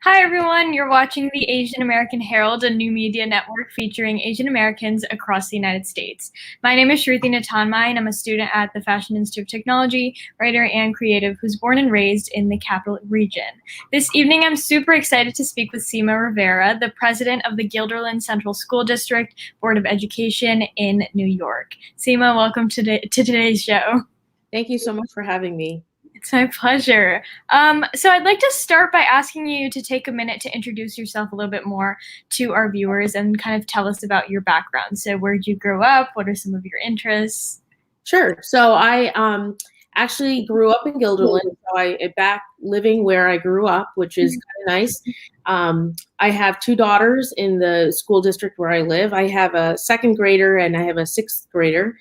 Hi everyone, you're watching the Asian American Herald, a new media network featuring Asian Americans across the United States. My name is Shruti Natanmai, and I'm a student at the Fashion Institute of Technology, writer and creative who's born and raised in the Capital Region. This evening, I'm super excited to speak with Seema Rivera, the president of the Guilderland Central School District Board of Education in New York. Seema, welcome to today's show. Thank you so much for having me. It's my pleasure. So I'd like to start by asking you to take a minute to introduce yourself a little bit more to our viewers and kind of tell us about your background. So where did you grow up? What are some of your interests? Sure. So I actually grew up in Guilderland. So I back living where I grew up, which is kind of nice. I have two daughters in the school district where I live. I have a second grader and I have a sixth grader.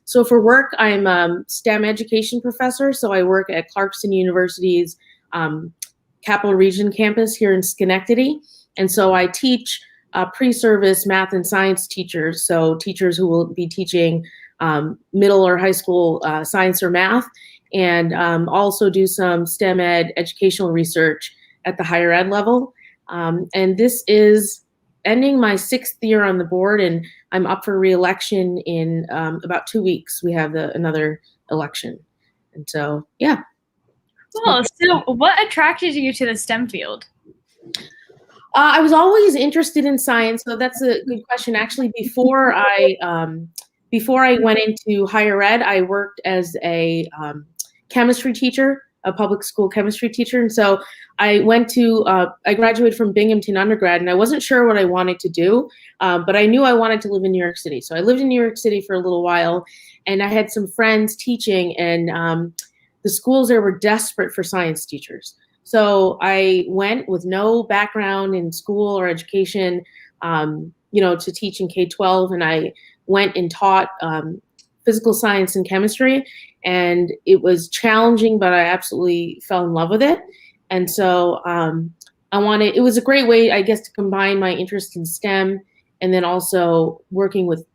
So for work, I'm a STEM education professor. So I work at Clarkson University's Capital Region campus here in Schenectady. And so I teach pre-service math and science teachers. So teachers who will be teaching middle or high school science or math, and also do some STEM ed educational research at the higher ed level. And this is ending my 6th year on the board, and I'm up for re-election in about 2 weeks. We have another election. And so, yeah. Cool. So what attracted you to the STEM field? I was always interested in science, so that's a good question. Actually, before I went into higher ed, I worked as a chemistry teacher, a public school chemistry teacher. And so I graduated from Binghamton undergrad, and I wasn't sure what I wanted to do, but I knew I wanted to live in New York City. So I lived in New York City for a little while, and I had some friends teaching, and the schools there were desperate for science teachers. So I went with no background in school or education, to teach in K-12, and I went and taught physical science and chemistry, and it was challenging, but I absolutely fell in love with it. And so it was a great way, I guess, to combine my interest in STEM and then also working with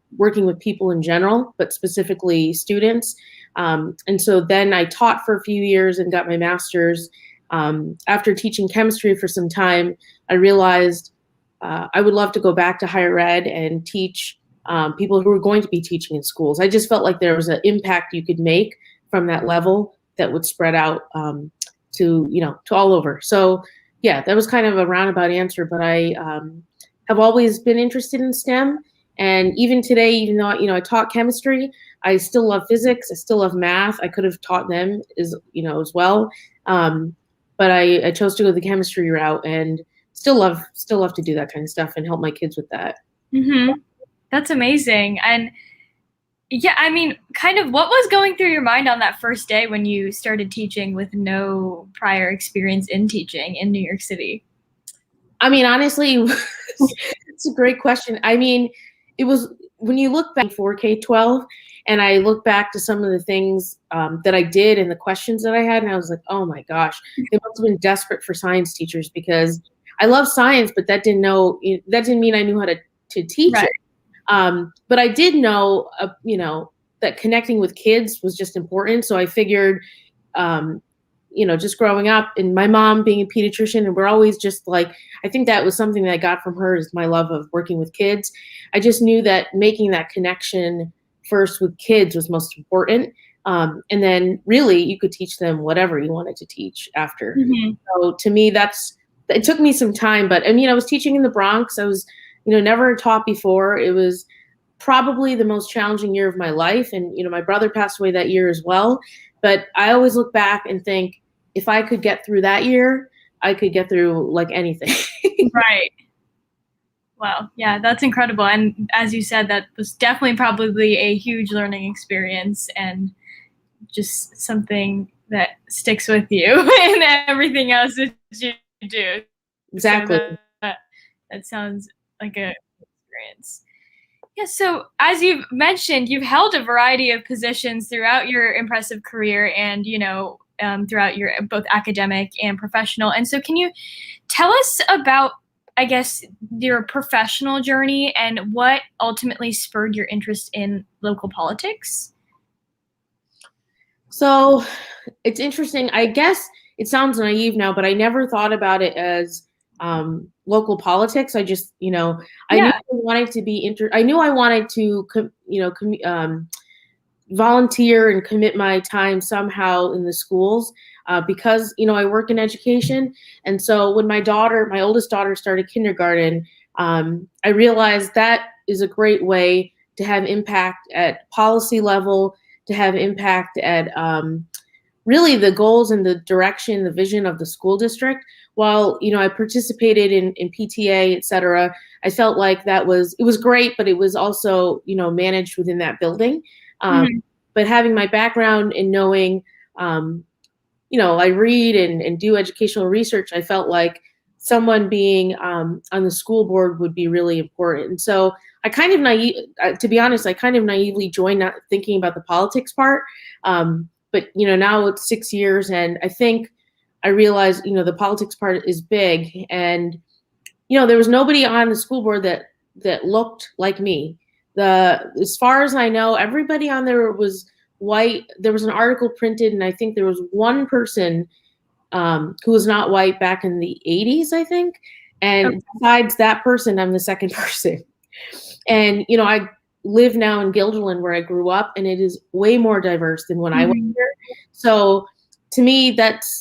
people in general, but specifically students. And so then I taught for a few years and got my master's. After teaching chemistry for some time, I realized I would love to go back to higher ed and teach people who are going to be teaching in schools. I just felt like there was an impact you could make from that level that would spread out to all over. So yeah, that was kind of a roundabout answer, but I have always been interested in STEM. And even today, even though, I taught chemistry, I still love physics. I still love math. I could have taught them as well. But I chose to go the chemistry route and still love to do that kind of stuff and help my kids with that. Mm-hmm. That's amazing. And yeah, I mean, kind of what was going through your mind on that first day when you started teaching with no prior experience in teaching in New York City? I mean, honestly, it's a great question. I mean, it was when you look back for K-12 and I look back to some of the things that I did and the questions that I had, and I was like, oh my gosh, they must have been desperate for science teachers because I love science, but that didn't mean I knew how to teach Right. it. But I did know, that connecting with kids was just important. So I figured, just growing up and my mom being a pediatrician, and we're always just like, I think that was something that I got from her is my love of working with kids. I just knew that making that connection first with kids was most important. And then really you could teach them whatever you wanted to teach after. Mm-hmm. So to me, it took me some time, but I was teaching in the Bronx. I was never taught before. It was probably the most challenging year of my life. And, my brother passed away that year as well. But I always look back and think, if I could get through that year, I could get through like anything. Right. Wow. Yeah, that's incredible. And as you said, that was definitely probably a huge learning experience and just something that sticks with you and everything else that you do. Exactly. So that sounds like a experience. Yeah, so as you've mentioned, you've held a variety of positions throughout your impressive career and, throughout your both academic and professional. And so can you tell us about, I guess, your professional journey and what ultimately spurred your interest in local politics? So it's interesting. I guess it sounds naive now, but I never thought about it as local politics. I just, I knew Yeah. I wanted to be I knew I wanted to, volunteer and commit my time somehow in the schools, because I work in education. And so when my oldest daughter started kindergarten, I realized that is a great way to have impact at policy level, to have impact at really the goals and the direction, the vision of the school district. While I participated in PTA, et cetera, I felt like it was great, but it was also managed within that building. Mhm. But having my background in knowing, I read and do educational research, I felt like someone being on the school board would be really important. And so I kind of to be honest, I kind of naively joined, not thinking about the politics part. But now it's 6 years, and I think I realized the politics part is big, and there was nobody on the school board that looked like me. As far as I know, everybody on there was white. There was an article printed, and I think there was one person who was not white back in the 80s, I think. And Okay. besides that person, I'm the second person. And I live now in Guilderland, where I grew up, and it is way more diverse than when I went Mhm. here. So to me,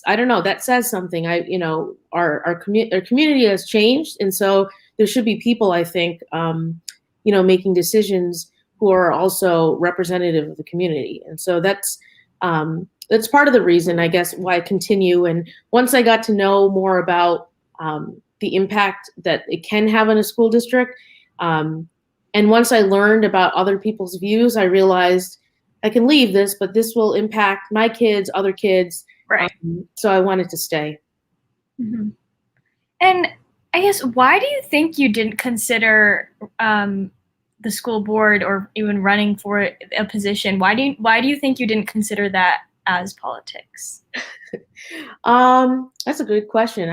I don't know, that says something. Our community has changed, and so there should be people, I think, making decisions who are also representative of the community. And so that's part of the reason, I guess, why I continue. And once I got to know more about the impact that it can have in a school district, and once I learned about other people's views, I realized I can leave this, but this will impact my kids, other kids. Right. So I wanted to stay. Mhm. And I guess, why do you think you didn't consider the school board or even running for a position? Why do you think you didn't consider that as politics? That's a good question.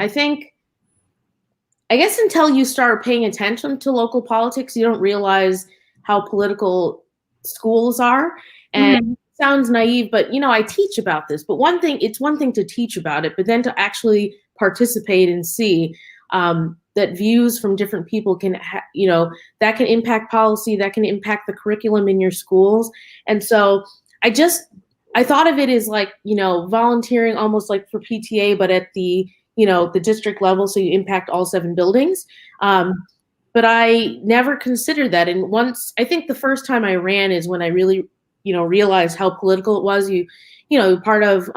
I guess until you start paying attention to local politics, you don't realize how political schools are. And Mhm. it sounds naive, but I teach about this. But it's one thing to teach about it, but then to actually participate and see that views from different people that can impact policy, that can impact the curriculum in your schools. And so I thought of it as like, volunteering almost like for PTA, but at the district level, so you impact all 7 buildings. But I never considered that. And I think the first time I ran is when I really, realized how political it was. Part of,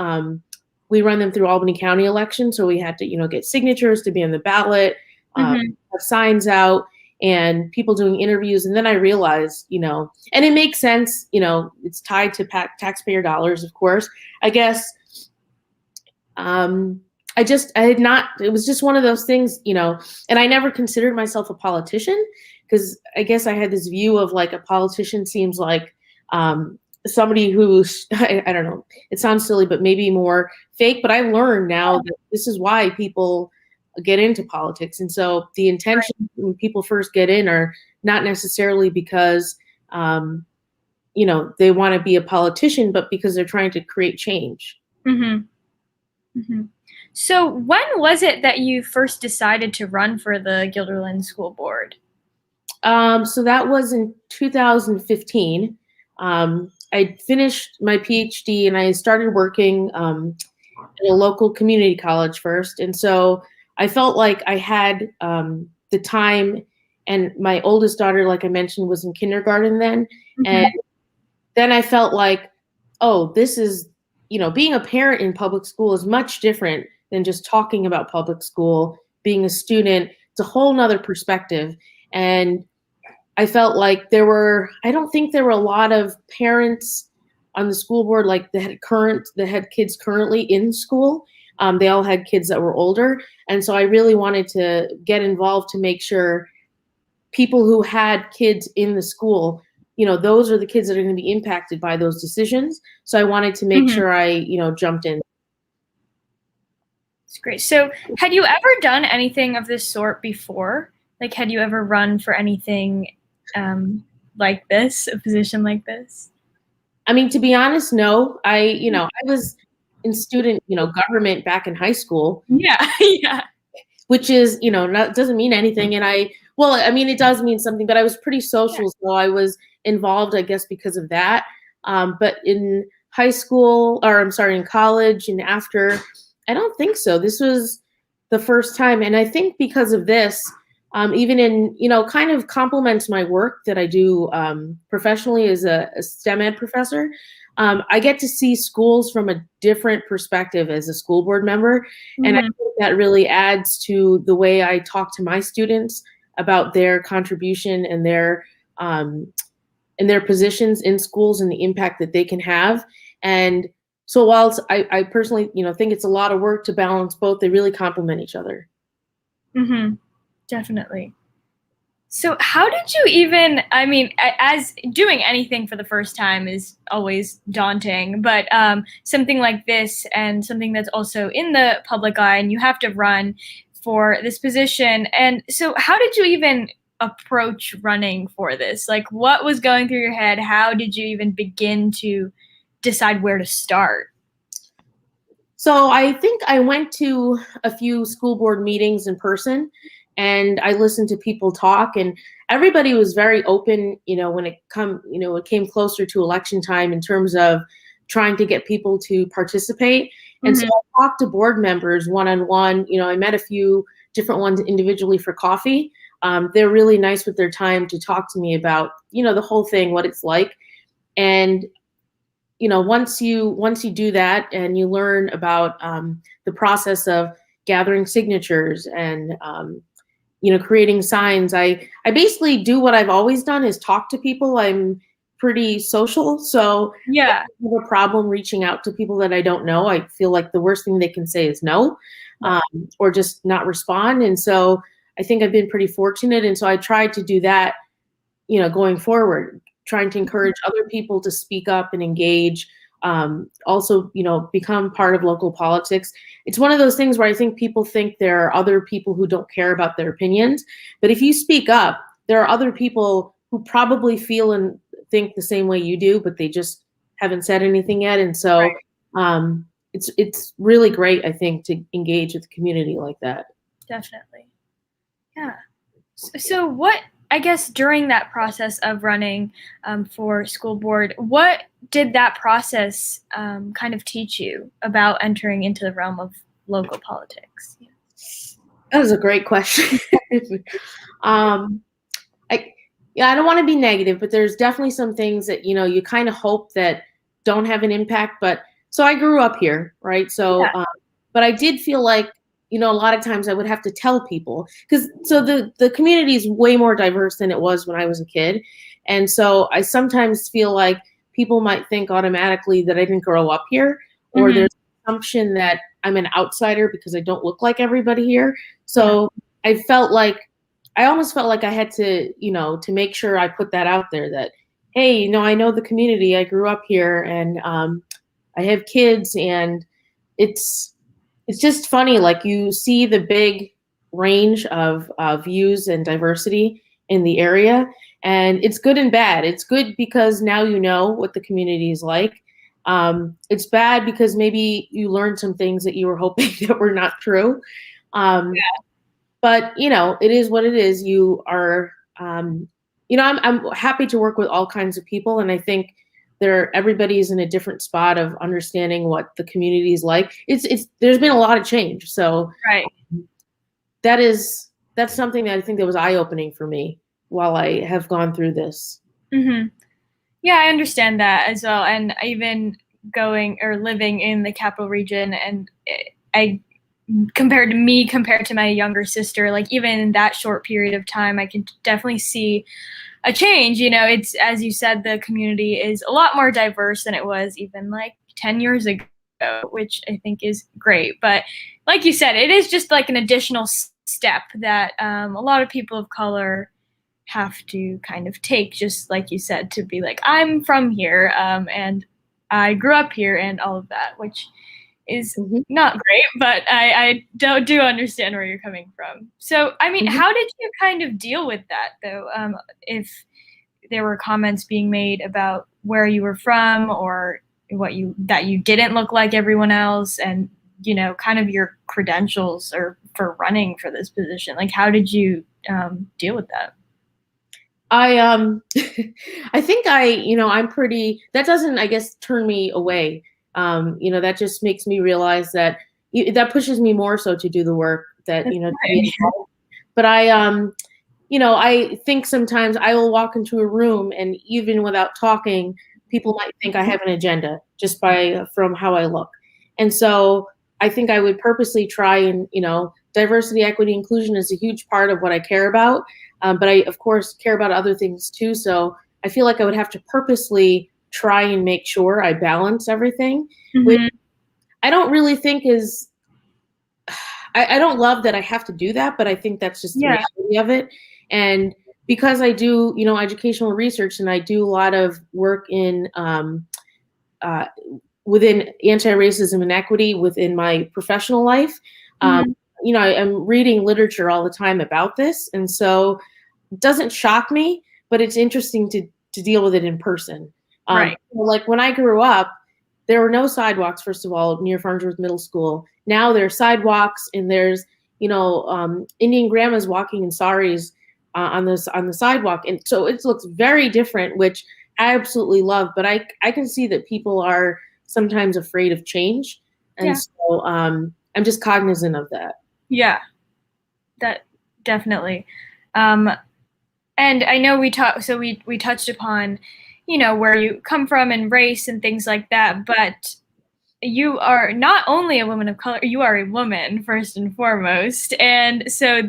we run them through Albany County election. So we had to, get signatures to be on the ballot, Mhm. have signs out, and people doing interviews. And then I realized, and it makes sense, it's tied to taxpayer dollars, of course. I guess, it was just one of those things, and I never considered myself a politician, because I guess I had this view of like a politician seems like somebody who's, I don't know, it sounds silly, but maybe more fake. But I've learned now that this is why people get into politics. And so the intention when people first get in are not necessarily because, they want to be a politician, but because they're trying to create change. Mhm. Mhm. So when was it that you first decided to run for the Guilderland School Board? So that was in 2015. I finished my PhD and I started working at a local community college first. And so I felt like I had the time, and my oldest daughter, like I mentioned, was in kindergarten then. And Mhm. then I felt like, oh, this is, being a parent in public school is much different than just talking about public school. Being a student, it's a whole nother perspective. And I felt like I don't think there were a lot of parents on the school board like that had kids currently in school. They all had kids that were older. And so I really wanted to get involved to make sure people who had kids in the school, those are the kids that are going to be impacted by those decisions. So I wanted to make Mhm. sure I, jumped in. That's great. So, had you ever done anything of this sort before? Like, had you ever run for anything like this, a position like this? I mean, to be honest, no. I was in student, government back in high school. Yeah, yeah. Which is, doesn't mean anything. And it does mean something, but I was pretty social. So I was involved, I guess, because of that. But in high school, or I'm sorry, in college and after, I don't think so. This was the first time. And I think because of this, even in, kind of complements my work that I do professionally as a STEM ed professor. I get to see schools from a different perspective as a school board member. Mm-hmm. And I think that really adds to the way I talk to my students about their contribution and their positions in schools and the impact that they can have. And so whilst I personally, think it's a lot of work to balance both, they really complement each other. Mm-hmm. Definitely. So how did you even, as doing anything for the first time is always daunting, but something like this and something that's also in the public eye and you have to run for this position. And so how did you even approach running for this? Like, what was going through your head? How did you even begin to decide where to start? So I think I went to a few school board meetings in person. And I listened to people talk, and everybody was very open, when it came closer to election time in terms of trying to get people to participate. And mm-hmm. So I talked to board members one-on-one. I met a few different ones individually for coffee. They're really nice with their time to talk to me about, the whole thing, what it's like. And, once you do that and you learn about the process of gathering signatures and, creating signs. I basically do what I've always done is talk to people. I'm pretty social. So yeah, I don't have a problem reaching out to people that I don't know. I feel like the worst thing they can say is no, or just not respond. And so I think I've been pretty fortunate. And so I tried to do that, going forward, trying to encourage other people to speak up and engage. Also, become part of local politics. It's one of those things where I think people think there are other people who don't care about their opinions. But if you speak up, there are other people who probably feel and think the same way you do, but they just haven't said anything yet. And so it's really great, I think, to engage with the community like that. Definitely. Yeah. So what, I guess, during that process of running for school board, what did that process kind of teach you about entering into the realm of local politics? That was a great question. I don't want to be negative, but there's definitely some things that, you kind of hope that don't have an impact. But so I grew up here, right? So, but I did feel like, a lot of times I would have to tell people because the community is way more diverse than it was when I was a kid. And so I sometimes feel like people might think automatically that I didn't grow up here, or there's an assumption that I'm an outsider because I don't look like everybody here. So I almost felt like I had to, to make sure I put that out there that, hey, I know the community, I grew up here, and I have kids, and it's just funny, like you see the big range of views and diversity in the area, and it's good and bad. It's good because now you know what the community is like. It's bad because maybe you learned some things that you were hoping that were not true. But it is what it is. You are, I'm happy to work with all kinds of people, and I think everybody's in a different spot of understanding what the community is like. There's been a lot of change. So that's something that I think that was eye-opening for me while I have gone through this. Mm-hmm. Yeah, I understand that as well. And even going or living in the capital region, and compared to my younger sister, like even in that short period of time, I can definitely see a change. It's, as you said, the community is a lot more diverse than it was even like 10 years ago, which I think is great. But like you said, it is just like an additional step that a lot of people of color have to kind of take, just like you said, to be like, I'm from here and I grew up here and all of that, which is not great, but I do understand where you're coming from. So, how did you kind of deal with that, though? If there were comments being made about where you were from, or that you didn't look like everyone else, and kind of your credentials or for running for this position. Like, how did you deal with that? I think I'm pretty, that doesn't, I guess, turn me away. That just makes me realize that that pushes me more so to do the work that, to be involved. But I think sometimes I will walk into a room and even without talking, people might think I have an agenda just from how I look. And so I think I would purposely try and, diversity, equity, inclusion is a huge part of what I care about. But I, of course, care about other things too. So I feel like I would have to purposely try and make sure I balance everything, which I don't really think is, I don't love that I have to do that, but I think that's just the reality of it. And because I do, educational research, and I do a lot of work in within anti-racism and equity within my professional life, I'm reading literature all the time about this. And so it doesn't shock me, but it's interesting to deal with it in person. Right. Like when I grew up, there were no sidewalks, first of all, near Farnsworth Middle School. Now there's sidewalks, and there's, Indian grandmas walking in saris on the sidewalk. And so it looks very different, which I absolutely love. But I can see that people are sometimes afraid of change. And so I'm just cognizant of that. Yeah, that definitely. And I know we touched upon, where you come from and race and things like that, but you are not only a woman of color, you are a woman first and foremost. And so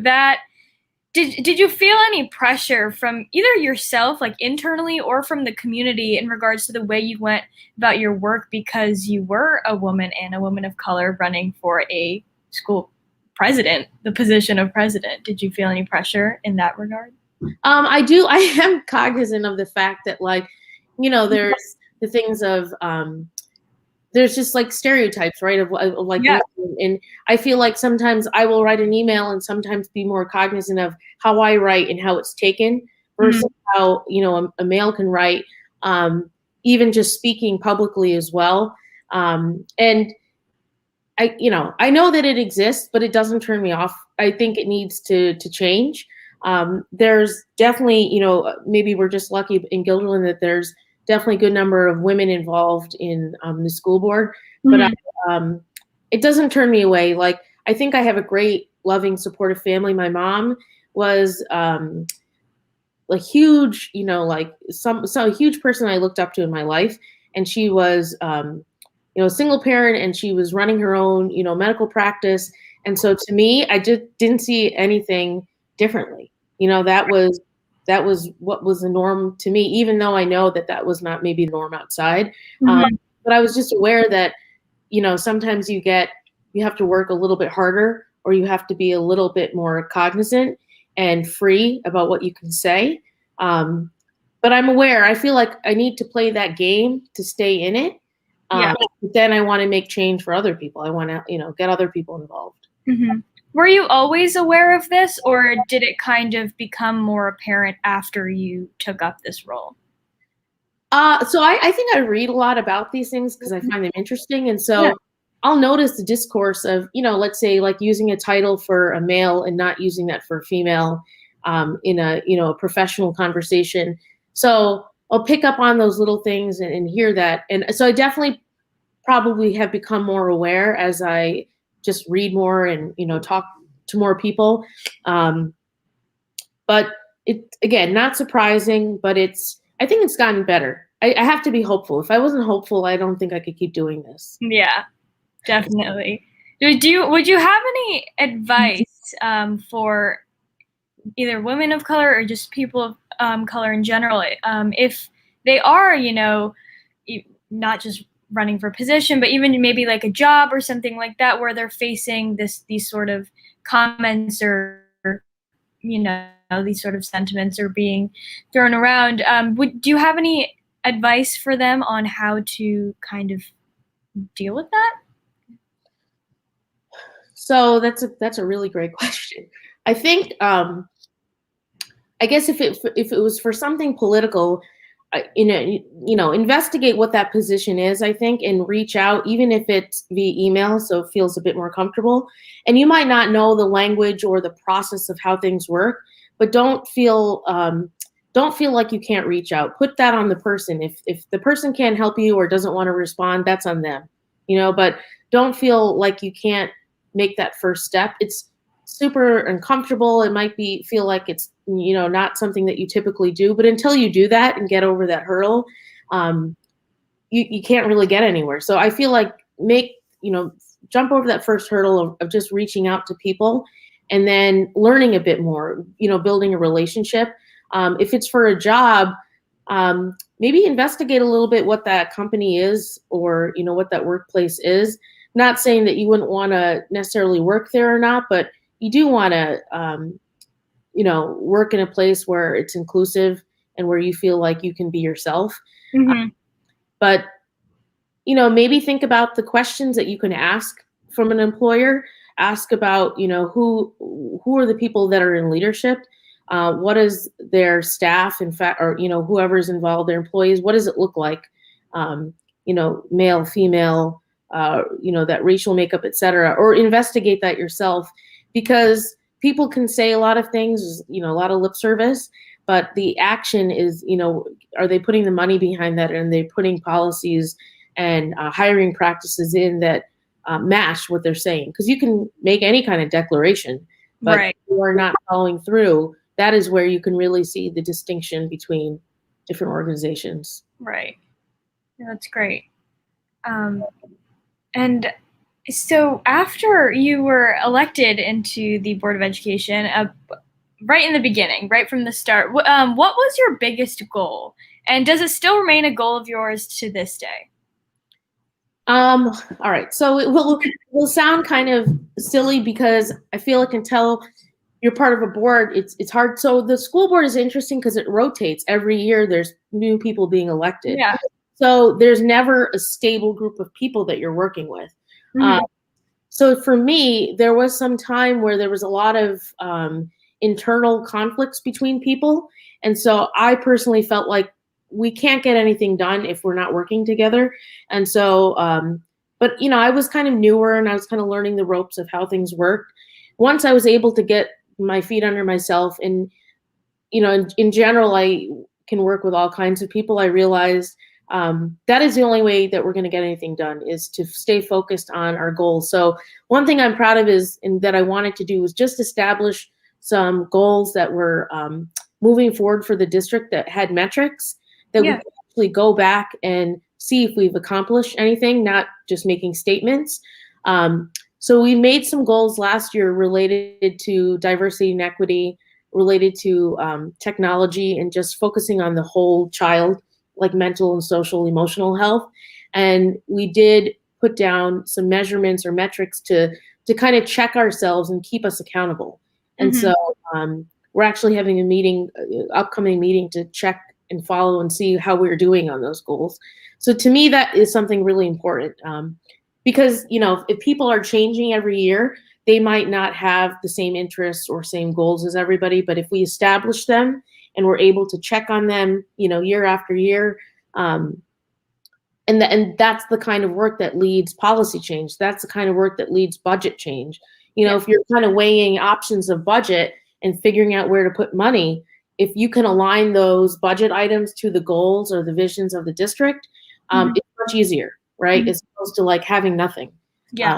did you feel any pressure from either yourself, like internally, or from the community in regards to the way you went about your work because you were a woman and a woman of color running for a school president, the position of president? Did you feel any pressure in that regard? I do. I am cognizant of the fact that, there's the things of, there's just like stereotypes, right? Of like, and I feel like sometimes I will write an email and sometimes be more cognizant of how I write and how it's taken versus how, a male can write, even just speaking publicly as well. And I know that it exists, but it doesn't turn me off. I think it needs to change. There's definitely, maybe we're just lucky in Guilderland that there's definitely a good number of women involved in the school board, but it doesn't turn me away. Like, I think I have a great, loving, supportive family. My mom was like huge, a huge person I looked up to in my life, and she was a single parent, and she was running her own, medical practice. And so to me, I just didn't see anything differently. That was what was the norm to me, even though I know that was not maybe the norm outside. But I was just aware that, sometimes you have to work a little bit harder, or you have to be a little bit more cognizant and free about what you can say. But I'm aware, I feel like I need to play that game to stay in it. But then I want to make change for other people. I want to, get other people involved. Were you always aware of this, or did it kind of become more apparent after you took up this role? So I think I read a lot about these things because I find them interesting. And so I'll notice the discourse of, let's say like using a title for a male and not using that for a female in a, a professional conversation. So I'll pick up on those little things and hear that. And so I definitely probably have become more aware as I just read more and, talk to more people. But it, again, not surprising, but I think it's gotten better. I have to be hopeful. If I wasn't hopeful, I don't think I could keep doing this. Yeah, definitely. Would you have any advice for either women of color or just people of color in general, if they are, not just running for a position, but even maybe like a job or something like that, where they're facing these sort of comments or, these sort of sentiments are being thrown around. Do you have any advice for them on how to kind of deal with that? So that's a really great question. I think, I guess if it was for something political, investigate what that position is, I think, and reach out, even if it's via email, so it feels a bit more comfortable. And you might not know the language or the process of how things work, but don't feel like you can't reach out. Put that on the person. If the person can't help you or doesn't want to respond, that's on them. But don't feel like you can't make that first step. It's super uncomfortable. It might feel like it's not something that you typically do, but until you do that and get over that hurdle, you can't really get anywhere. So I feel like jump over that first hurdle of just reaching out to people, and then learning a bit more, building a relationship. If it's for a job, maybe investigate a little bit what that company is, or what that workplace is. Not saying that you wouldn't want to necessarily work there or not, but you do want to work in a place where it's inclusive and where you feel like you can be yourself. Mm-hmm. But maybe think about the questions that you can ask from an employer. Ask about who are the people that are in leadership. What is their staff, in fact, or whoever's involved, their employees, what does it look like? Male, female, that racial makeup, etc. Or investigate that yourself, because people can say a lot of things, a lot of lip service, but the action is, are they putting the money behind that, and they putting policies and hiring practices in that match what they're saying? Because you can make any kind of declaration, but right. if you are not following through, that is where you can really see the distinction between different organizations. Right. Yeah, that's great. And so after you were elected into the Board of Education, right in the beginning, right from the start, what was your biggest goal? And does it still remain a goal of yours to this day? All right. So it will sound kind of silly, because I feel like until you're part of a board, it's hard. So the school board is interesting because it rotates every year. There's new people being elected. Yeah. So there's never a stable group of people that you're working with. Mm-hmm. So for me, there was some time where there was a lot of internal conflicts between people. And so I personally felt like we can't get anything done if we're not working together. And so, but I was kind of newer, and I was kind of learning the ropes of how things worked. Once I was able to get my feet under myself, and in general, I can work with all kinds of people, I realized that is the only way that we're going to get anything done, is to stay focused on our goals. So one thing I'm proud of and that I wanted to do was just establish some goals that were moving forward for the district, that had metrics that we could actually go back and see if we've accomplished anything, not just making statements. So we made some goals last year related to diversity and equity, related to technology, and just focusing on the whole child, like mental and social, emotional health. And we did put down some measurements or metrics to kind of check ourselves and keep us accountable. And so we're actually having upcoming meeting to check and follow and see how we're doing on those goals. So to me, that is something really important, because if people are changing every year, they might not have the same interests or same goals as everybody. But if we establish them and we're able to check on them, year after year, and that's the kind of work that leads policy change. That's the kind of work that leads budget change. If you're kind of weighing options of budget and figuring out where to put money, if you can align those budget items to the goals or the visions of the district, it's much easier, right? As opposed to like having nothing. Yeah.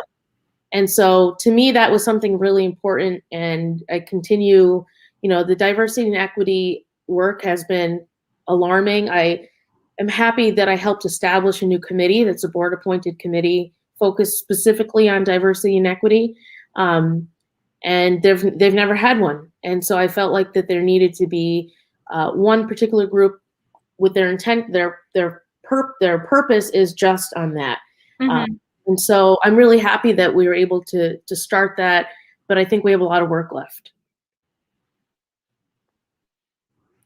And so to me, that was something really important. And I continue, the diversity and equity work has been alarming. I am happy that I helped establish a new committee that's a board appointed committee focused specifically on diversity and equity. And they've never had one. And so I felt like that there needed to be one particular group with their intent, their purpose is just on that. And so I'm really happy that we were able to start that, but I think we have a lot of work left.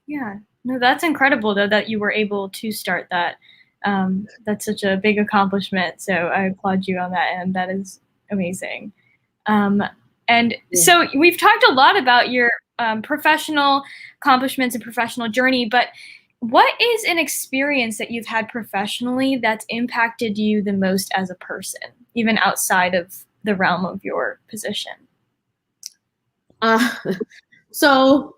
Yeah, no, that's incredible though, that you were able to start that. That's such a big accomplishment. So I applaud you on that, and that is amazing. And so we've talked a lot about your professional accomplishments and professional journey, but What is an experience that you've had professionally that's impacted you the most as a person, even outside of the realm of your position? Uh, so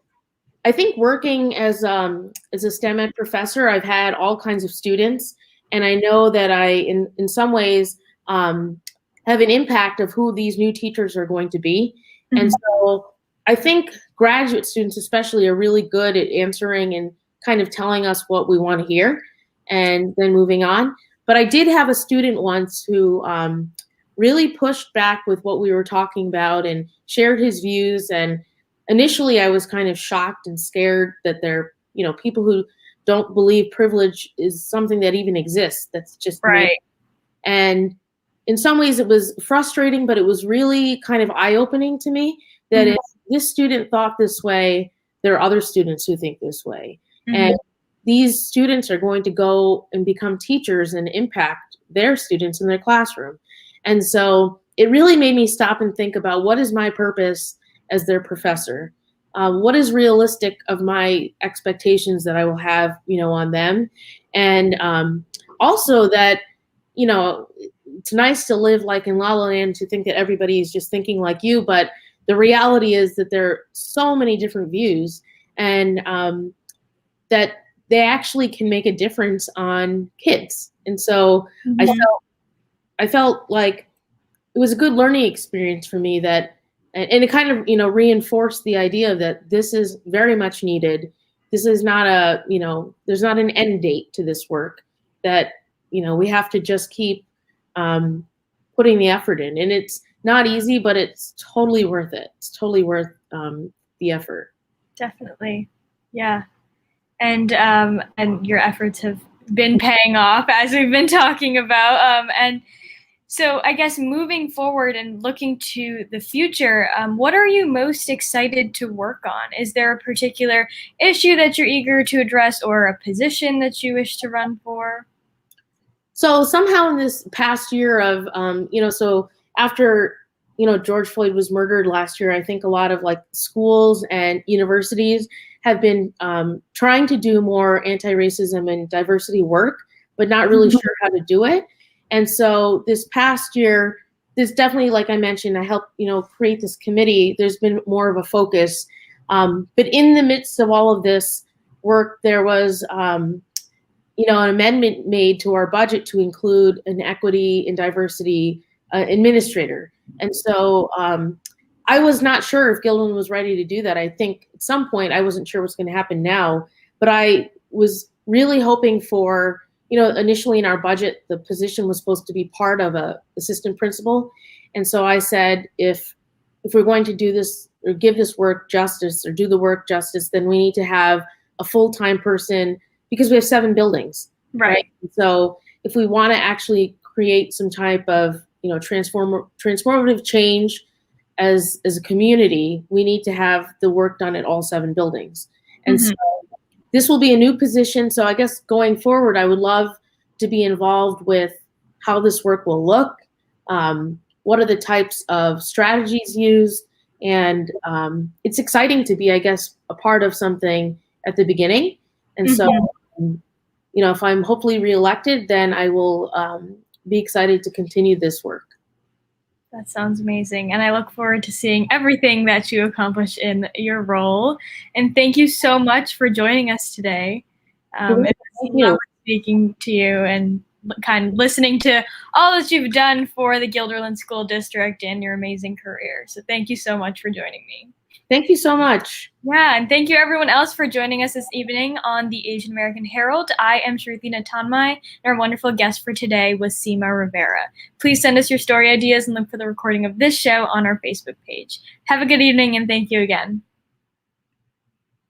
I think working as a STEM ed professor, I've had all kinds of students, and I know that I, in some ways, have an impact of who these new teachers are going to be. And so I think graduate students, especially, are really good at answering and kind of telling us what we want to hear, and then moving on. But I did have a student once who really pushed back with what we were talking about and shared his views. And initially I was kind of shocked and scared that there, people who don't believe privilege is something that even exists. That's just Right. me. And in some ways it was frustrating, but it was really kind of eye-opening to me that if this student thought this way, there are other students who think this way. And these students are going to go and become teachers and impact their students in their classroom. And so it really made me stop and think about, what is my purpose as their professor? What is realistic of my expectations that I will have, on them? And also that, it's nice to live like in La La Land, to think that everybody is just thinking like you, but the reality is that there are so many different views, and that they actually can make a difference on kids. And so I felt like it was a good learning experience for me, that, and it kind of, reinforced the idea that this is very much needed. This is not there's not an end date to this work, that, we have to just keep putting the effort in. And it's not easy, but it's totally worth it. It's totally worth the effort. Definitely. Yeah. And your efforts have been paying off, as we've been talking about. And so I guess moving forward and looking to the future, what are you most excited to work on? Is there a particular issue that you're eager to address, or a position that you wish to run for? So somehow in this past year of, so after, George Floyd was murdered last year, I think a lot of like schools and universities have been trying to do more anti-racism and diversity work, but not really sure how to do it. And so this past year, there's definitely, like I mentioned, I helped, create this committee. There's been more of a focus. But in the midst of all of this work, there was, an amendment made to our budget to include an equity and diversity administrator. And so I was not sure if Guilderland was ready to do that. I think at some point, I wasn't sure what's going to happen now, but I was really hoping for, initially in our budget, the position was supposed to be part of a assistant principal. And so I said, if we're going to do this, or give this work justice, or do the work justice, then we need to have a full-time person, because we have 7 buildings. Right. So if we want to actually create some type of, transformative change as a community, we need to have the work done at all 7 buildings. And so this will be a new position. So I guess going forward, I would love to be involved with how this work will look. What are the types of strategies used? And it's exciting to be, I guess, a part of something at the beginning. And so, if I'm hopefully reelected, then I will be excited to continue this work. That sounds amazing. And I look forward to seeing everything that you accomplish in your role. And thank you so much for joining us today. It was lovely speaking to you and kind of listening to all that you've done for the Guilderland School District and your amazing career. So thank you so much for joining me. Thank you so much. Yeah, and thank you everyone else for joining us this evening on the Asian American Herald. I am Shruti Natanmai, and our wonderful guest for today was Seema Rivera. Please send us your story ideas and look for the recording of this show on our Facebook page. Have a good evening, and thank you again.